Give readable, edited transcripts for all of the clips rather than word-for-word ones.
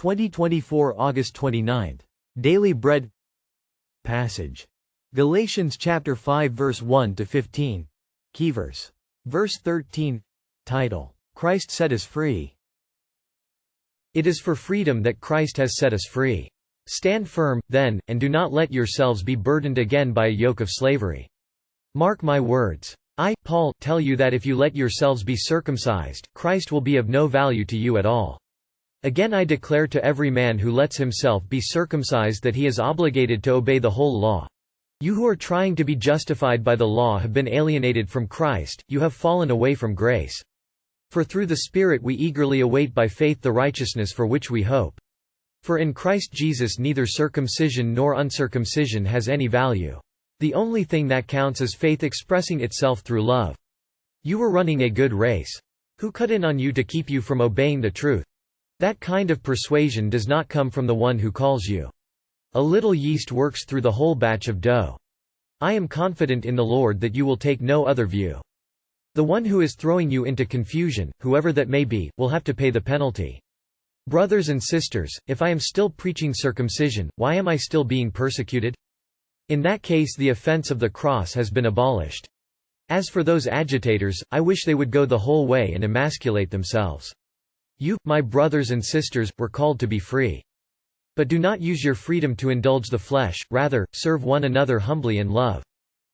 2024 August 29. Daily Bread Passage. Galatians chapter 5 verse 1 to 15. Keyverse. Verse 13. Title: Christ set us free. It is for freedom that Christ has set us free. Stand firm, then, and do not let yourselves be burdened again by a yoke of slavery. Mark my words. I, Paul, tell you that if you let yourselves be circumcised, Christ will be of no value to you at all. Again I declare to every man who lets himself be circumcised that he is obligated to obey the whole law. You who are trying to be justified by the law have been alienated from Christ, you have fallen away from grace. For through the Spirit we eagerly await by faith the righteousness for which we hope. For in Christ Jesus neither circumcision nor uncircumcision has any value. The only thing that counts is faith expressing itself through love. You were running a good race. Who cut in on you to keep you from obeying the truth? That kind of persuasion does not come from the one who calls you. A little yeast works through the whole batch of dough. I am confident in the Lord that you will take no other view. The one who is throwing you into confusion, whoever that may be, will have to pay the penalty. Brothers and sisters, if I am still preaching circumcision, why am I still being persecuted? In that case the offense of the cross has been abolished. As for those agitators, I wish they would go the whole way and emasculate themselves. You, my brothers and sisters, were called to be free. But do not use your freedom to indulge the flesh, rather, serve one another humbly in love.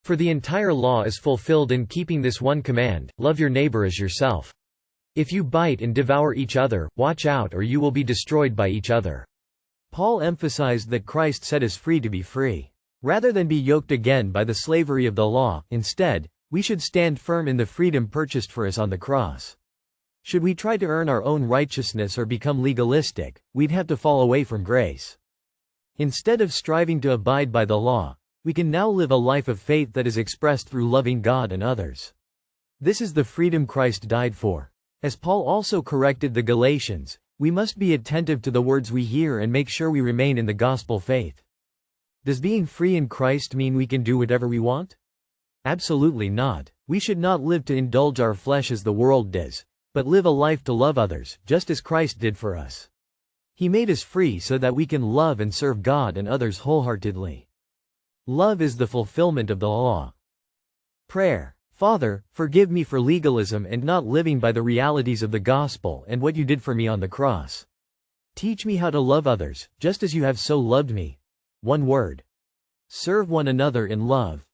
For the entire law is fulfilled in keeping this one command: love your neighbor as yourself. If you bite and devour each other, watch out or you will be destroyed by each other. Paul emphasized that Christ set us free to be free. Rather than be yoked again by the slavery of the law, instead, we should stand firm in the freedom purchased for us on the cross. Should we try to earn our own righteousness or become legalistic, we'd have to fall away from grace. Instead of striving to abide by the law, we can now live a life of faith that is expressed through loving God and others. This is the freedom Christ died for. As Paul also corrected the Galatians, we must be attentive to the words we hear and make sure we remain in the gospel faith. Does being free in Christ mean we can do whatever we want? Absolutely not. We should not live to indulge our flesh as the world does, but live a life to love others, just as Christ did for us. He made us free so that we can love and serve God and others wholeheartedly. Love is the fulfillment of the law. Prayer. Father, forgive me for legalism and not living by the realities of the gospel and what you did for me on the cross. Teach me how to love others, just as you have so loved me. One word. Serve one another in love.